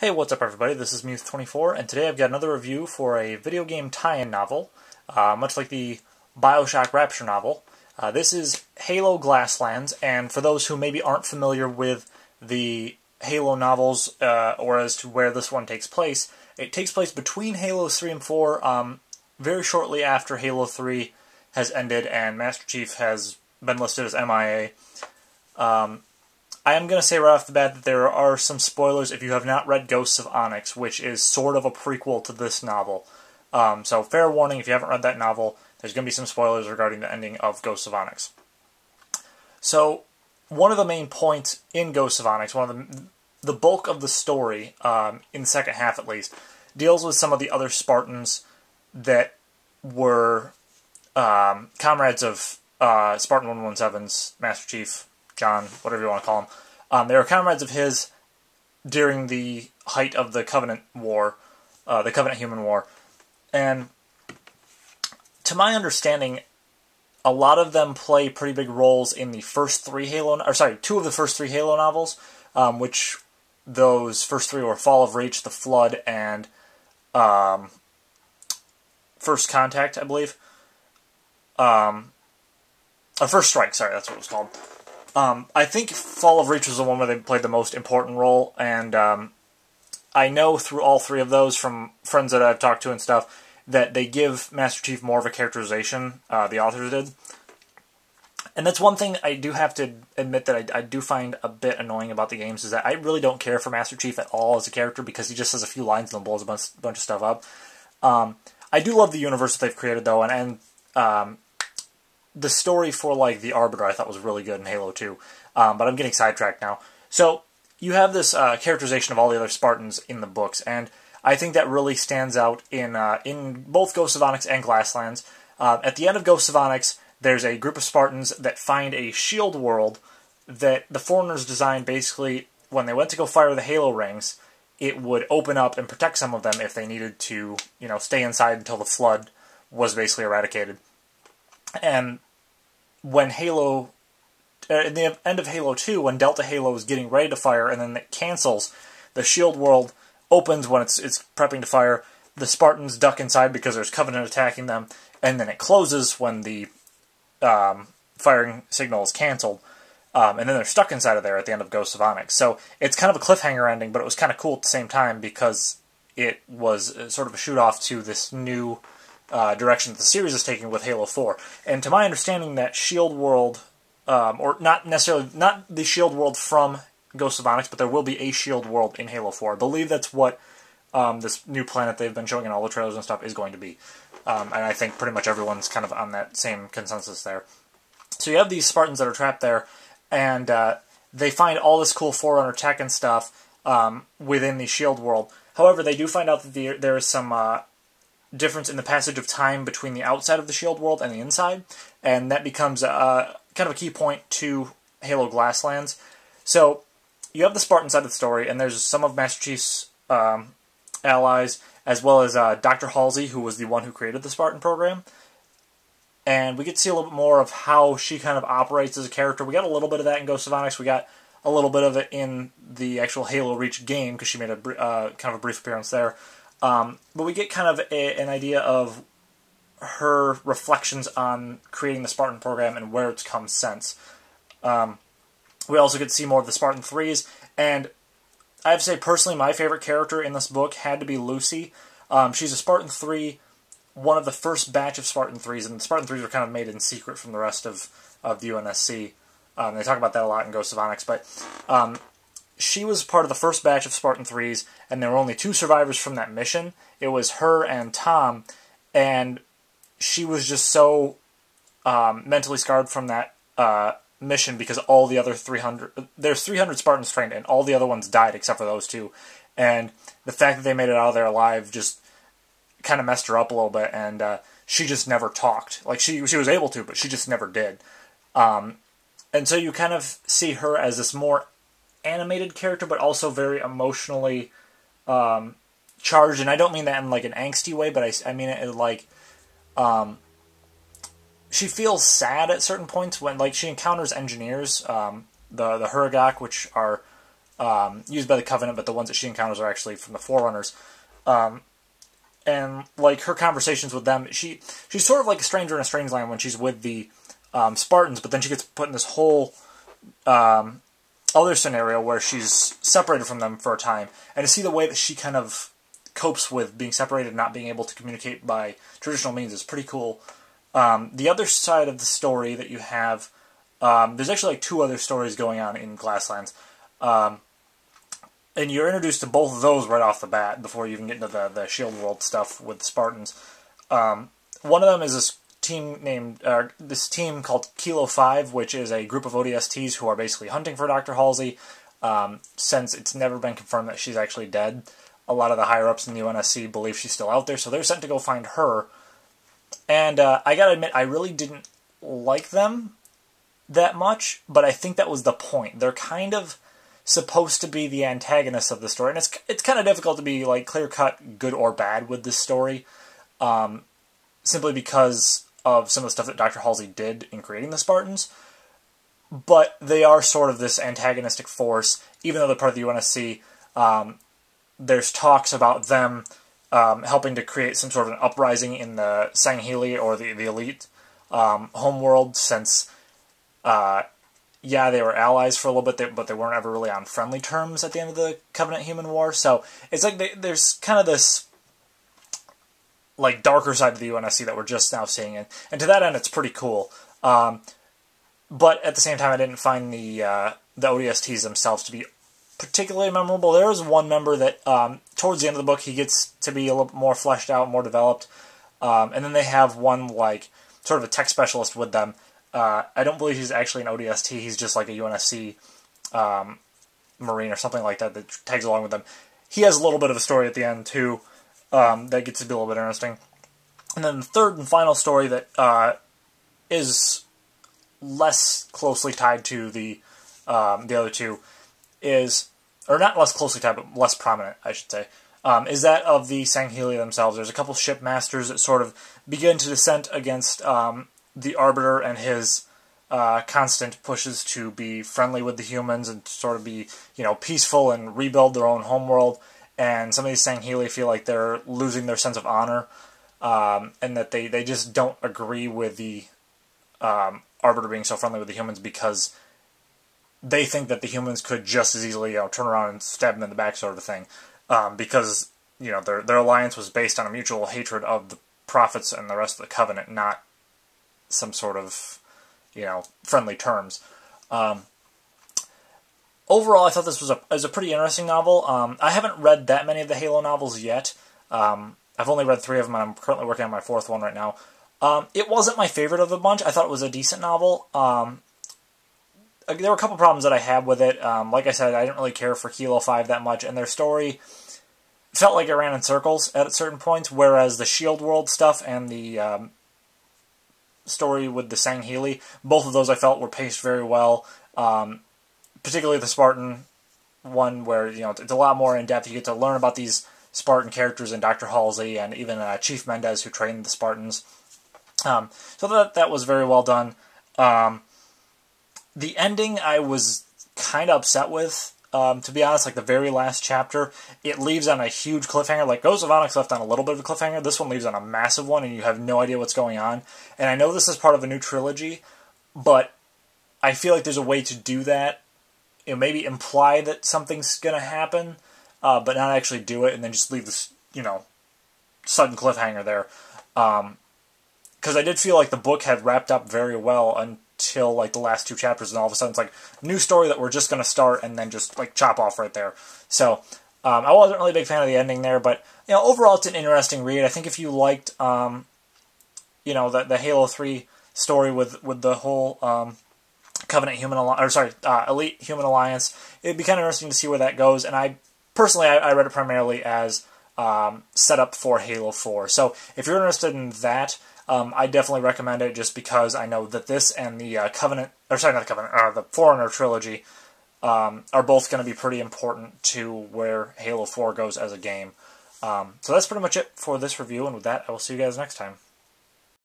Hey, what's up everybody? This is Muth24, and today I've got another review for a video game tie-in novel, much like the Bioshock Rapture novel. This is Halo Glasslands, and for those who maybe aren't familiar with the Halo novels, or as to where this one takes place, it takes place between Halos 3 and 4, very shortly after Halo 3 has ended and Master Chief has been listed as MIA. I am going to say right off the bat that there are some spoilers if you have not read Ghosts of Onyx, which is sort of a prequel to this novel. So fair warning, if you haven't read that novel, there's going to be some spoilers regarding the ending of Ghosts of Onyx. So one of the main points in Ghosts of Onyx, one of the bulk of the story, in the second half at least, deals with some of the other Spartans that were comrades of Spartan 117's Master Chief, John, whatever you want to call him. They were comrades of his during the height of the Covenant War, the Covenant-Human War. And to my understanding, a lot of them play pretty big roles in the first three Halo, or sorry, two of the first three Halo novels, which those first three were Fall of Reach, The Flood, and First Contact, I believe. First Strike, sorry, that's what it was called. I think Fall of Reach was the one where they played the most important role, and I know through all three of those from friends that I've talked to and stuff that they give Master Chief more of a characterization, the authors did. And that's one thing I do have to admit that I do find a bit annoying about the games, is that I really don't care for Master Chief at all as a character, because he just has a few lines and then blows a bunch of stuff up. I do love the universe that they've created, though, and the story for, like, the Arbiter I thought was really good in Halo 2, but I'm getting sidetracked now. So, you have this characterization of all the other Spartans in the books, and I think that really stands out in both Ghosts of Onyx and Glasslands. At the end of Ghosts of Onyx, there's a group of Spartans that find a shield world that the Foreigners designed. Basically, when they went to go fire the Halo rings, it would open up and protect some of them if they needed to, you know, stay inside until the Flood was basically eradicated. And when Halo, in the end of Halo 2, when Delta Halo is getting ready to fire and then it cancels, the shield world opens when it's prepping to fire. The Spartans duck inside because there's Covenant attacking them, and then it closes when the firing signal is canceled. And then they're stuck inside of there at the end of Ghosts of Onyx. So it's kind of a cliffhanger ending, but it was kind of cool at the same time because it was sort of a shoot-off to this new direction that the series is taking with Halo 4. And to my understanding, that shield world, or not necessarily, not the shield world from Ghosts of Onyx, but there will be a shield world in Halo 4. I believe that's what this new planet they've been showing in all the trailers and stuff is going to be. And I think pretty much everyone's kind of on that same consensus there. So you have these Spartans that are trapped there, and they find all this cool Forerunner tech and stuff within the shield world. However, they do find out that there is some difference in the passage of time between the outside of the shield world and the inside, and that becomes kind of a key point to Halo Glasslands. So you have the Spartan side of the story, and there's some of Master Chief's allies, as well as Dr. Halsey, who was the one who created the Spartan program. And we get to see a little bit more of how she kind of operates as a character. We got a little bit of that in Ghosts of Onyx. We got a little bit of it in the actual Halo Reach game, because she made a kind of a brief appearance there. But we get kind of an idea of her reflections on creating the Spartan program and where it's come since. We also get to see more of the Spartan 3s, and I have to say, personally, my favorite character in this book had to be Lucy. She's a Spartan 3, one of the first batch of Spartan 3s, and the Spartan 3s were kind of made in secret from the rest of the UNSC. They talk about that a lot in Ghosts of Onyx, but she was part of the first batch of Spartan 3s, and there were only two survivors from that mission. It was her and Tom, and she was just so mentally scarred from that mission because all the other 300... There's 300 Spartans trained, and all the other ones died except for those two. And the fact that they made it out of there alive just kind of messed her up a little bit, and she just never talked. Like, she was able to, but she just never did. And so you kind of see her as this more animated character, but also very emotionally charged, and I don't mean that in like an angsty way, but I mean it in like she feels sad at certain points when, like, she encounters engineers, the Huragok, which are used by the Covenant, but the ones that she encounters are actually from the Forerunners. And like her conversations with them, she's sort of like a stranger in a strange land when she's with the Spartans, but then she gets put in this whole other scenario where she's separated from them for a time, and to see the way that she kind of copes with being separated and not being able to communicate by traditional means is pretty cool. The other side of the story that you have, there's actually like 2 other stories going on in Glasslands, and you're introduced to both of those right off the bat before you even get into the Shield World stuff with the Spartans. One of them is this team called Kilo 5, which is a group of ODSTs who are basically hunting for Dr. Halsey. Since it's never been confirmed that she's actually dead, a lot of the higher-ups in the UNSC believe she's still out there, so they're sent to go find her. And I gotta admit, I really didn't like them that much, but I think that was the point. They're kind of supposed to be the antagonists of the story, and it's kind of difficult to be like clear-cut good or bad with this story, simply because of some of the stuff that Dr. Halsey did in creating the Spartans. But they are sort of this antagonistic force, even though they're part of the UNSC. There's talks about them helping to create some sort of an uprising in the Sangheli, or the elite homeworld, since yeah, they were allies for a little bit, but they weren't ever really on friendly terms at the end of the Covenant-Human War. So it's like there's kind of this like darker side of the UNSC that we're just now seeing, and to that end, it's pretty cool. But at the same time, I didn't find the ODSTs themselves to be particularly memorable. There is one member that towards the end of the book he gets to be a little more fleshed out, more developed, and then they have one like sort of a tech specialist with them. I don't believe he's actually an ODST. He's just like a UNSC Marine or something like that tags along with them. He has a little bit of a story at the end too that gets to be a little bit interesting. And then the third and final story that is less closely tied to the other two is, or not less closely tied, but less prominent, I should say, is that of the Sangheli themselves. There's a couple shipmasters that sort of begin to dissent against the Arbiter and his constant pushes to be friendly with the humans and sort of be, peaceful and rebuild their own homeworld. And some of these Sangheli feel like they're losing their sense of honor, and that they just don't agree with the Arbiter being so friendly with the humans, because they think that the humans could just as easily turn around and stab them in the back, sort of thing, because their alliance was based on a mutual hatred of the prophets and the rest of the Covenant, not some sort of friendly terms. Overall, I thought this was a pretty interesting novel. I haven't read that many of the Halo novels yet. I've only read 3 of them, and I'm currently working on my 4th one right now. It wasn't my favorite of the bunch. I thought it was a decent novel. There were a couple problems that I had with it. Like I said, I didn't really care for Kilo 5 that much, and their story felt like it ran in circles at certain points, whereas the Shield World stuff and the story with the Sangheli, both of those I felt were paced very well. Particularly the Spartan one, where it's a lot more in depth. You get to learn about these Spartan characters and Dr. Halsey and even Chief Mendez, who trained the Spartans. So that was very well done. The ending I was kind of upset with, to be honest. Like the very last chapter, it leaves on a huge cliffhanger. Like Ghost of Onyx left on a little bit of a cliffhanger. This one leaves on a massive one, and you have no idea what's going on. And I know this is part of a new trilogy, but I feel like there's a way to do that. Maybe imply that something's going to happen, but not actually do it, and then just leave this, sudden cliffhanger there. Because I did feel like the book had wrapped up very well until, like, the last 2 chapters, and all of a sudden it's like, new story that we're just going to start, and then just, like, chop off right there. So, I wasn't really a big fan of the ending there, but, overall it's an interesting read. I think if you liked, the Halo 3 story with the whole, Covenant Human Alliance, Elite Human Alliance, it'd be kind of interesting to see where that goes. And I read it primarily as set up for Halo 4. So if you're interested in that, I definitely recommend it, just because I know that this and the the Forerunner trilogy are both going to be pretty important to where Halo 4 goes as a game. So that's pretty much it for this review, and with that, I will see you guys next time.